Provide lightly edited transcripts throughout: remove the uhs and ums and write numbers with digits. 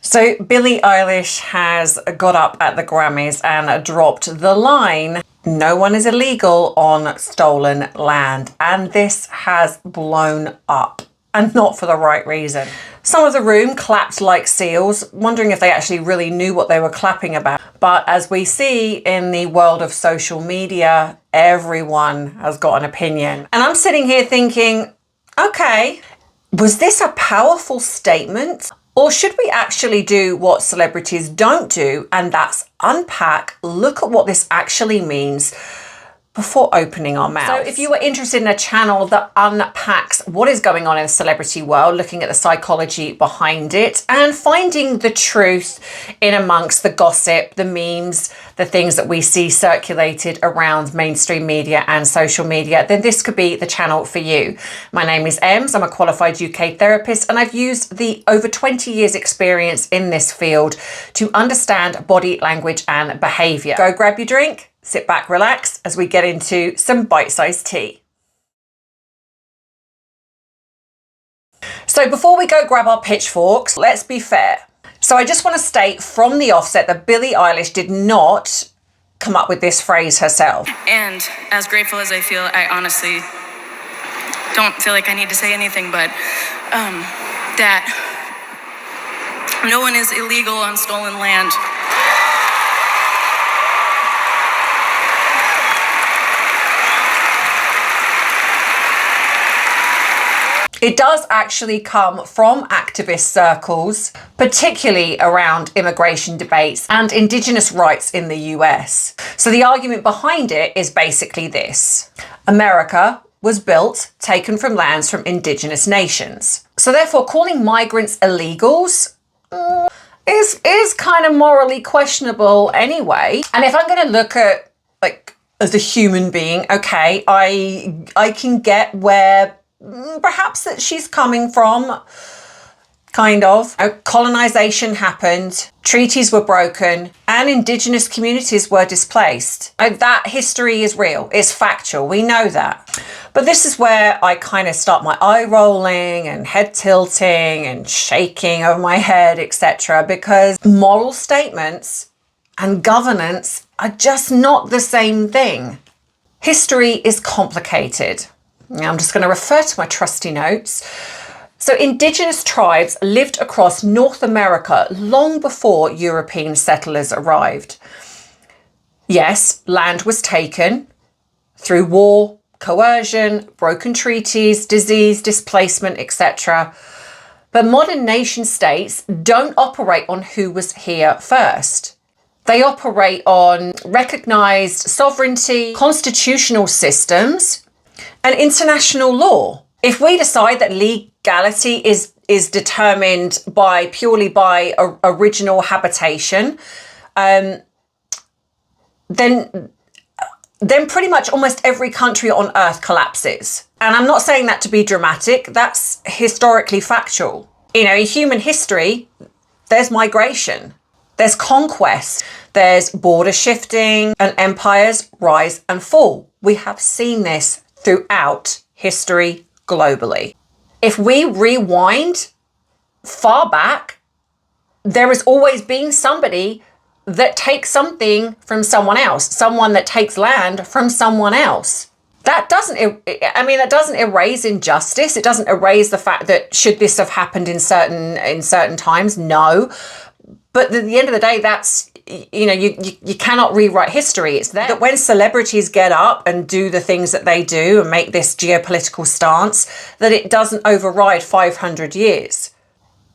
So Billie Eilish has got up at the Grammys and dropped the line, "No one is illegal on stolen land." And this has blown up, and not for the right reason. Some of the room clapped like seals, wondering if they actually really knew what they were clapping about. But as we see in the world of social media, everyone has got an opinion. And I'm sitting here thinking, okay, was this a powerful statement? Or should we actually do what celebrities don't do, and that's unpack, look at what this actually means before opening our mouths? So if you were interested in a channel that unpacks what is going on in the celebrity world, looking at the psychology behind it and finding the truth in amongst the gossip, the memes, the things that we see circulated around mainstream media and social media, then this could be the channel for you. My name is Ems. I'm a qualified UK therapist, and I've used the over 20 years experience in this field to understand body language and behavior. Go grab your drink, sit back, relax, as we get into some bite-sized tea. So before we go grab our pitchforks, let's be fair. So I just want to state from the offset that Billie Eilish did not come up with this phrase herself. And as grateful as I feel, I honestly don't feel like I need to say anything, but that no one is illegal on stolen land. It does actually come from activist circles, particularly around immigration debates and Indigenous rights in the US. So the argument behind it is basically this: America was built, taken from lands from Indigenous nations. So therefore calling migrants illegals is kind of morally questionable anyway. And if I'm going to look at, like, as a human being, okay, I can get where perhaps that she's coming from, kind of. Colonization happened, treaties were broken, and Indigenous communities were displaced. That history is real, it's factual, we know that. But this is where I kind of start my eye rolling and head tilting and shaking over my head, etc., because moral statements and governance are just not the same thing. History is complicated. Now I'm just going to refer to my trusty notes. So Indigenous tribes lived across North America long before European settlers arrived. Yes, land was taken through war, coercion, broken treaties, disease, displacement, etc. But modern nation states don't operate on who was here first. They operate on recognized sovereignty, constitutional systems, and international law. If we decide that legality is determined purely by original habitation, then pretty much almost every country on earth collapses. And I'm not saying that to be dramatic, that's historically factual. You know, in human history, there's migration, there's conquest, there's border shifting, and empires rise and fall. We have seen this throughout history globally. If we rewind far back, there has always been somebody that takes something from someone else, someone that takes land from someone else. That doesn't erase injustice. It doesn't erase the fact that should this have happened in certain times? No. But at the end of the day, that's, you know, you cannot rewrite history. It's there. That when celebrities get up and do the things that they do and make this geopolitical stance, that it doesn't override 500 years,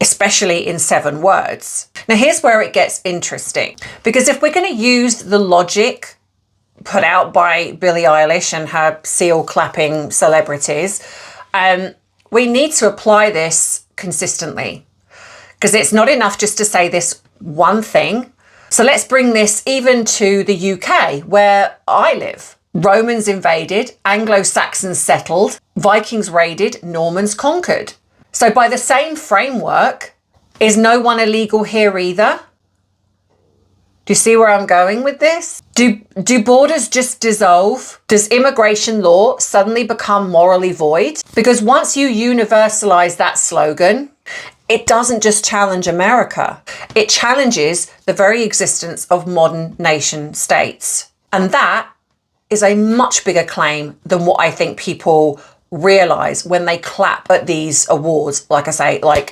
especially in 7 words. Now, here's where it gets interesting, because if we're going to use the logic put out by Billie Eilish and her seal clapping celebrities, we need to apply this consistently, because it's not enough just to say this one thing. So let's bring this even to the UK, where I live. Romans invaded, Anglo-Saxons settled, Vikings raided, Normans conquered. So by the same framework, is no one illegal here either? Do you see where I'm going with this? Do borders just dissolve? Does immigration law suddenly become morally void? Because once you universalize that slogan, it doesn't just challenge America. It challenges the very existence of modern nation states. And that is a much bigger claim than what I think people realize when they clap at these awards, like I say, like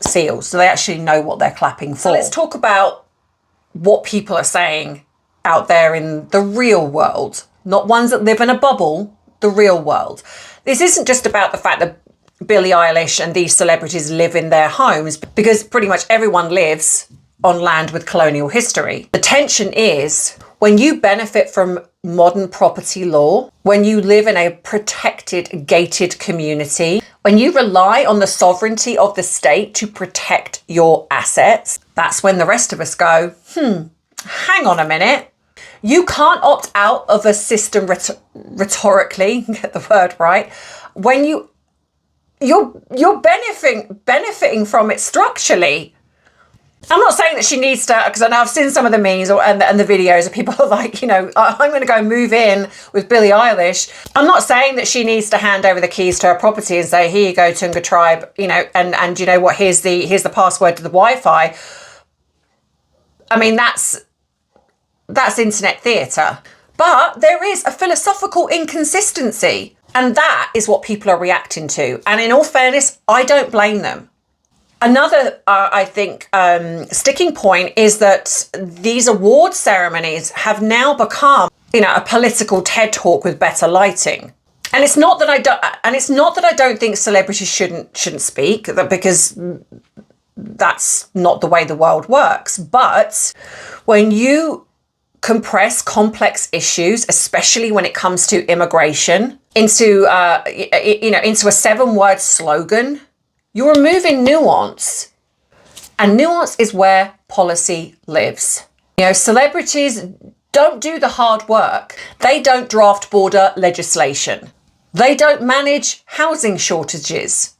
seals. So they actually know what they're clapping for. So let's talk about what people are saying out there in the real world, not ones that live in a bubble, the real world. This isn't just about the fact that Billie Eilish and these celebrities live in their homes, because pretty much everyone lives on land with colonial history. The tension is when you benefit from modern property law, when you live in a protected, gated community, when you rely on the sovereignty of the state to protect your assets, that's when the rest of us go, hang on a minute. You can't opt out of a system rhetorically, get the word right, when you're benefiting from it structurally. I'm not saying that she needs to, because I know I've seen some of the memes and the videos of people like, you know, I'm going to go move in with Billie Eilish. I'm not saying that she needs to hand over the keys to her property and say, here you go, Tunga tribe, you know, and you know what, here's the password to the Wi-Fi. I mean, that's internet theatre. But there is a philosophical inconsistency, and that is what people are reacting to. And in all fairness, I don't blame them. Another, I think, sticking point is that these award ceremonies have now become, you know, a political TED talk with better lighting. And it's not that I don't think celebrities shouldn't speak, because that's not the way the world works. But when you compress complex issues, especially when it comes to immigration, into into a 7-word slogan, you're removing nuance. And nuance is where policy lives. You know, celebrities don't do the hard work. They don't draft border legislation. They don't manage housing shortages.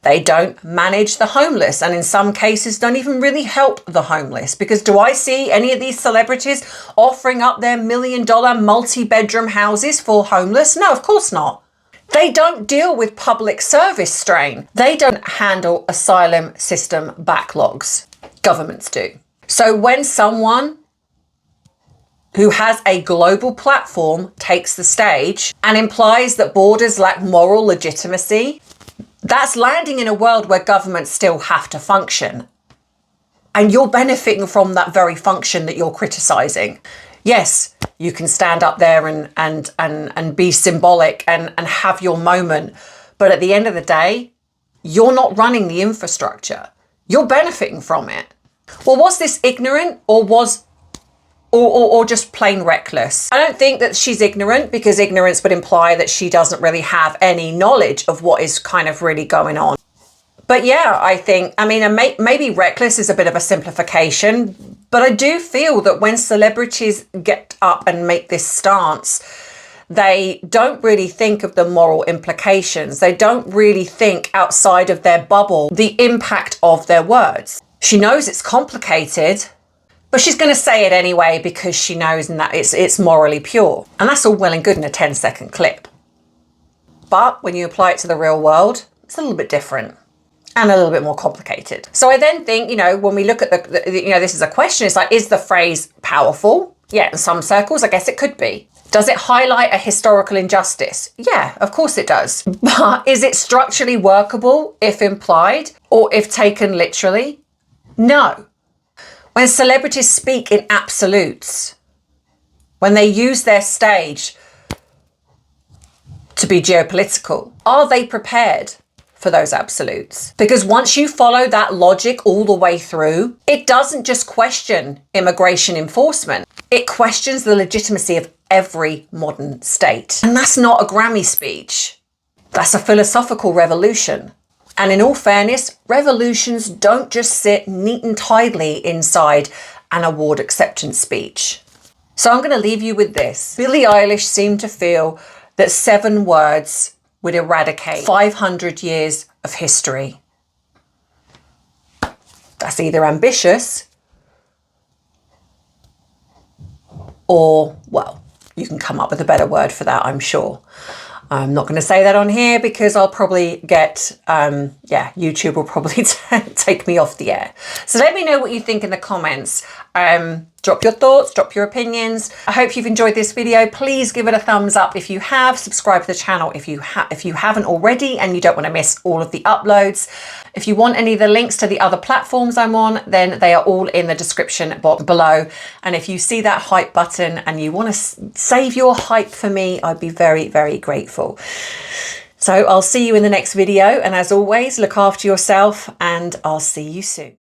They don't manage the homeless, and in some cases don't even really help the homeless. Because do I see any of these celebrities offering up their $1 million multi-bedroom houses for homeless? No, of course not. They don't deal with public service strain. They don't handle asylum system backlogs. Governments do. So when someone who has a global platform takes the stage and implies that borders lack moral legitimacy, that's landing in a world where governments still have to function. And you're benefiting from that very function that you're criticising. Yes, you can stand up there and be symbolic and have your moment. But at the end of the day, you're not running the infrastructure. You're benefiting from it. Well, was this ignorant or just plain reckless? I don't think that she's ignorant, because ignorance would imply that she doesn't really have any knowledge of what is kind of really going on. But yeah, I think, I mean, maybe reckless is a bit of a simplification, but I do feel that when celebrities get up and make this stance, they don't really think of the moral implications. They don't really think outside of their bubble, the impact of their words. She knows it's complicated, but she's going to say it anyway because she knows that it's morally pure. And that's all well and good in a 10-second clip. But when you apply it to the real world, it's a little bit different and a little bit more complicated. So I then think, you know, when we look at this is a question, it's like, is the phrase powerful? Yeah, in some circles, I guess it could be. Does it highlight a historical injustice? Yeah, of course it does. But is it structurally workable if implied or if taken literally? No. When celebrities speak in absolutes, when they use their stage to be geopolitical, are they prepared for those absolutes? Because once you follow that logic all the way through, it doesn't just question immigration enforcement. It questions the legitimacy of every modern state. And that's not a Grammy speech. That's a philosophical revolution. And in all fairness, revolutions don't just sit neat and tidily inside an award acceptance speech. So I'm going to leave you with this. Billie Eilish seemed to feel that 7 words would eradicate 500 years of history. That's either ambitious or, well, you can come up with a better word for that, I'm sure. I'm not going to say that on here because I'll probably get, yeah, YouTube will probably take me off the air. So let me know what you think in the comments. Drop your thoughts, drop your opinions. I hope you've enjoyed this video. Please give it a thumbs up if you have. Subscribe to the channel if you haven't already and you don't want to miss all of the uploads. If you want any of the links to the other platforms I'm on, then they are all in the description box below. And if you see that hype button and you want to save your hype for me, I'd be very, very grateful. So I'll see you in the next video. And as always, look after yourself and I'll see you soon.